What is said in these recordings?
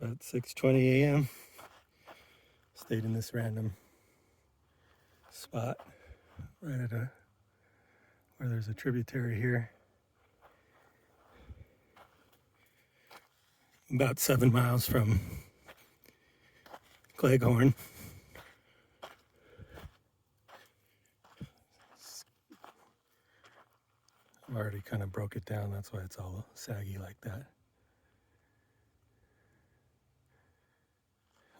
About 6:20 a.m. Stayed in this random spot right at where there's a tributary here. About 7 miles from Cleghorn. I've already kind of broke it down, that's why it's all saggy like that.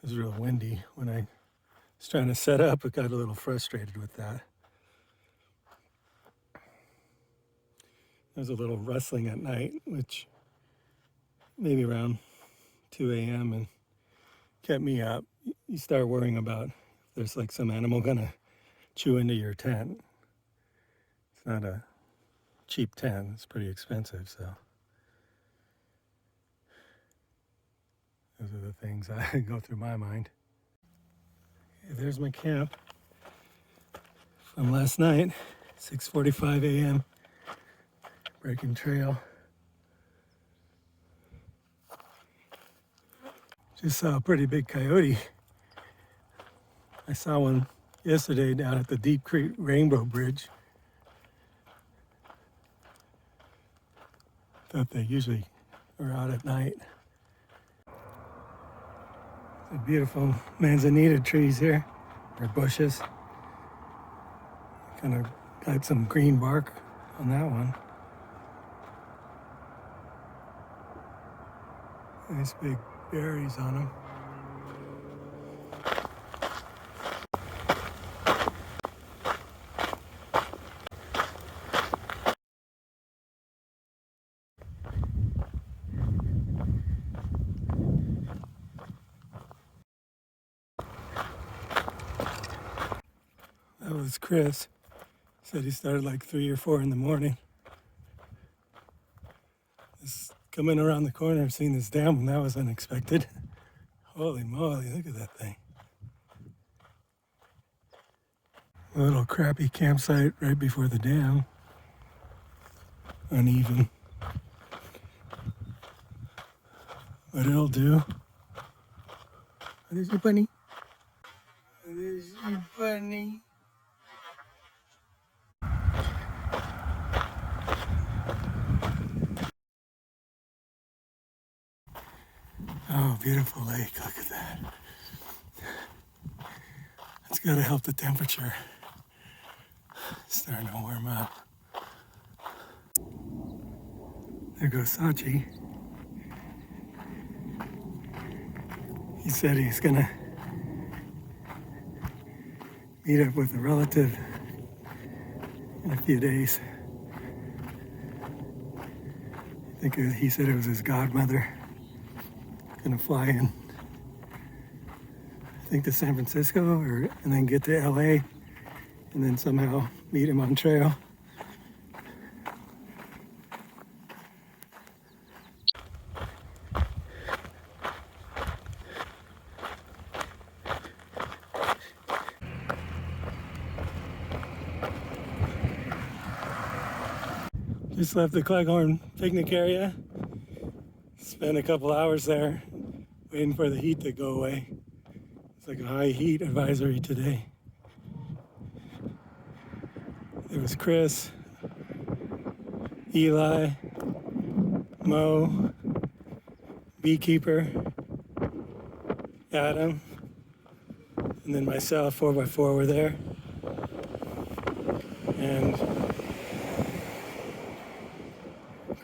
It was real windy when I was trying to set up. I got a little frustrated with that. There was a little rustling at night, which maybe around 2 a.m. and kept me up. You start worrying about if there's like some animal gonna chew into your tent. It's not a cheap tent, it's pretty expensive, so those are the things that go through my mind. Okay, there's my camp from last night, 6:45 a.m. Breaking trail. Just saw a pretty big coyote. I saw one yesterday down at the Deep Creek Rainbow Bridge. Thought they usually are out at night. The beautiful manzanita trees here, or bushes. Kind of got some green bark on that one. Nice big berries on them. That was Chris. Said he started like 3 or 4 in the morning. Just coming around the corner, seeing this dam, and that was unexpected. Holy moly, look at that thing. A little crappy campsite right before the dam. Uneven. But it'll do. There's your bunny. There's your bunny. Oh, beautiful lake, look at that. It's gotta help the temperature. It's starting to warm up. There goes Sachi. He said he's gonna meet up with a relative in a few days. I think he said it was his godmother. Gonna fly in, I think, to San Francisco, and then get to LA, and then somehow meet him on trail. Just left the Cleghorn picnic area. Spent a couple hours there waiting for the heat to go away. It's like a high heat advisory today. There was Chris, Eli, Mo, Beekeeper, Adam, and then myself, 4x4 were there. And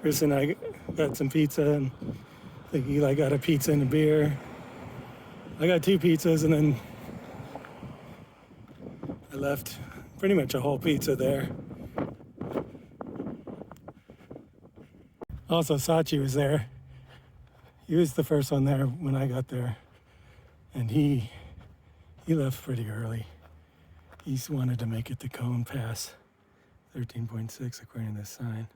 Chris and I got some pizza, and I think Eli got a pizza and a beer. I got 2 pizzas, and then I left pretty much a whole pizza there. Also, Sachi was there. He was the first one there when I got there, and he left pretty early. He wanted to make it to Cajon Pass, 13.6 according to this sign.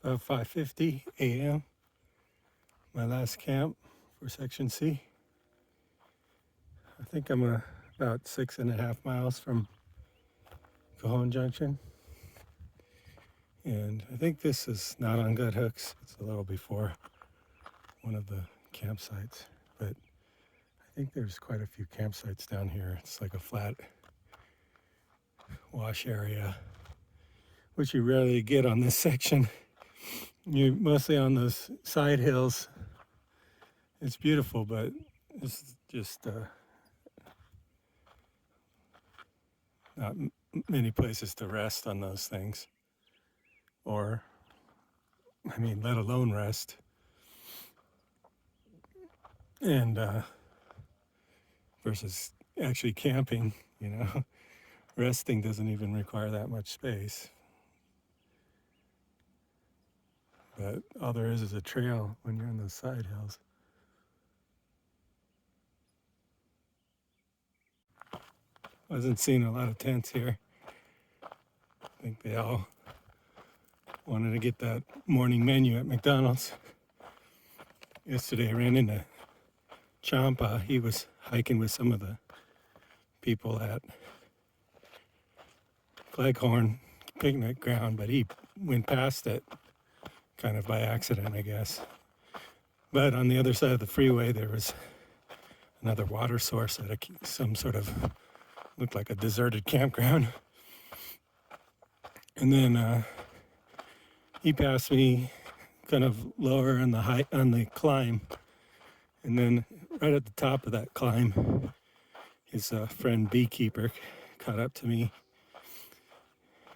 About 5:50 a.m. My last camp for Section C. I think I'm about 6.5 miles from Cajon Junction. And I think this is not on Gut Hooks. It's a little before one of the campsites. But I think there's quite a few campsites down here. It's like a flat wash area, which you rarely get on this section. You're mostly on those side hills. It's beautiful, but it's just not many places to rest on those things. Or, I mean, let alone rest. And versus actually camping, you know, resting doesn't even require that much space. But all there is a trail when you're on those side hills. Wasn't seeing a lot of tents here. I think they all wanted to get that morning menu at McDonald's. Yesterday I ran into Cajon Pass. He was hiking with some of the people at Cleghorn picnic ground, but he went past it kind of by accident, I guess. But on the other side of the freeway, there was another water source at some sort of, looked like a deserted campground. And then he passed me kind of lower on the climb. And then right at the top of that climb, his friend beekeeper caught up to me.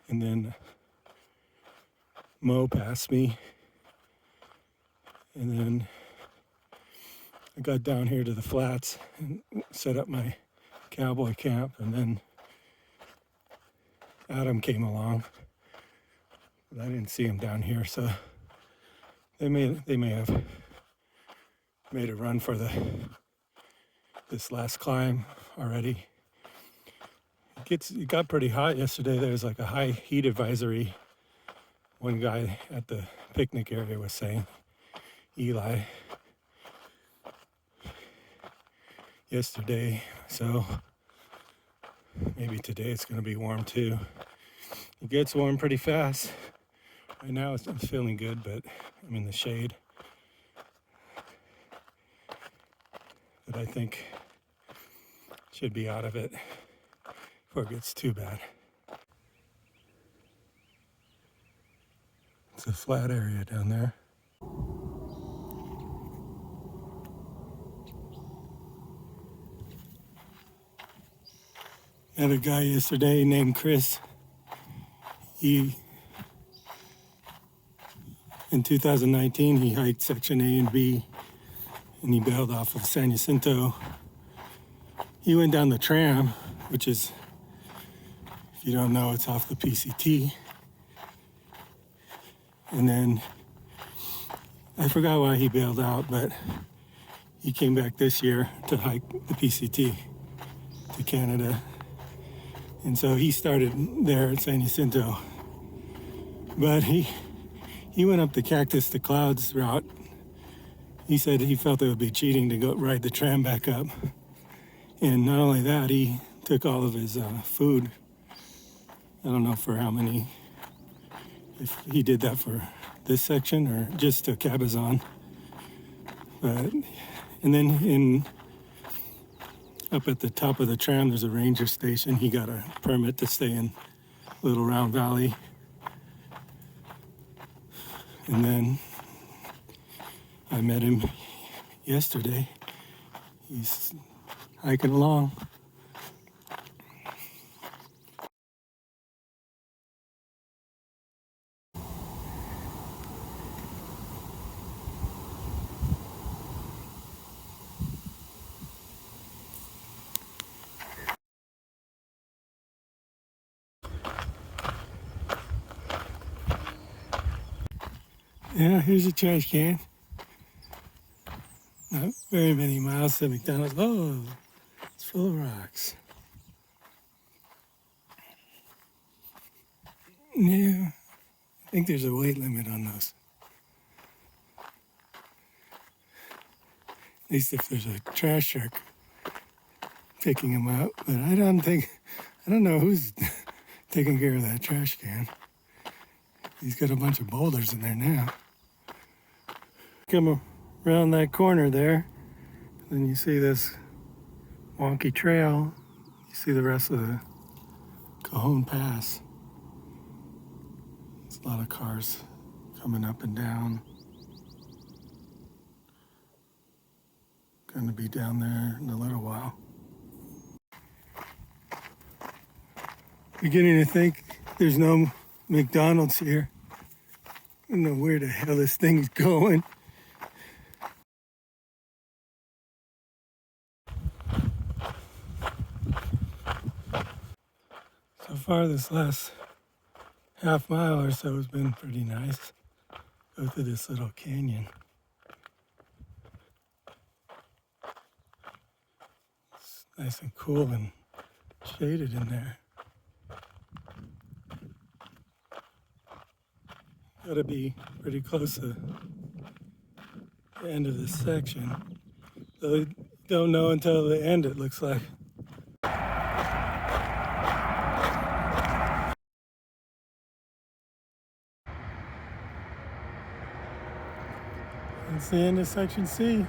And then Mo passed me. And then I got down here to the flats and set up my cowboy camp. And then Adam came along. But I didn't see him down here, so they may have made a run for this last climb already. It got pretty hot yesterday. There was like a high heat advisory. One guy at the picnic area was saying, Eli, yesterday, so maybe today it's going to be warm too. It gets warm pretty fast. Right now I'm feeling good, but I'm in the shade. But I think should be out of it before it gets too bad. It's a flat area down there. Met a guy yesterday named Chris. In 2019, he hiked section A and B, and he bailed off of San Jacinto. He went down the tram, which is, if you don't know, it's off the PCT. And then I forgot why he bailed out, but he came back this year to hike the PCT to Canada. And so he started there at San Jacinto. But he went up the Cactus to Clouds route. He said he felt it would be cheating to go ride the tram back up. And not only that, he took all of his food. I don't know for how many, if he did that for this section or just to Cabazon. But, and then up at the top of the tram, there's a ranger station. He got a permit to stay in Little Round Valley. And then I met him yesterday. He's hiking along. Yeah, here's a trash can. Not very many miles to McDonald's. Oh, it's full of rocks. Yeah, I think there's a weight limit on those. At least if there's a trash shark picking them up, but I don't know who's taking care of that trash can. He's got a bunch of boulders in there now. Come around that corner there, then you see this wonky trail. You see the rest of the Cajon Pass. There's a lot of cars coming up and down. Going to be down there in a little while. Beginning to think there's no McDonald's here. I don't know where the hell this thing's going. So far this last half mile or so has been pretty nice. Go through this little canyon. It's nice and cool and shaded in there. Got to be pretty close to the end of this section. So you don't know until the end, it looks like. It's the end of section C.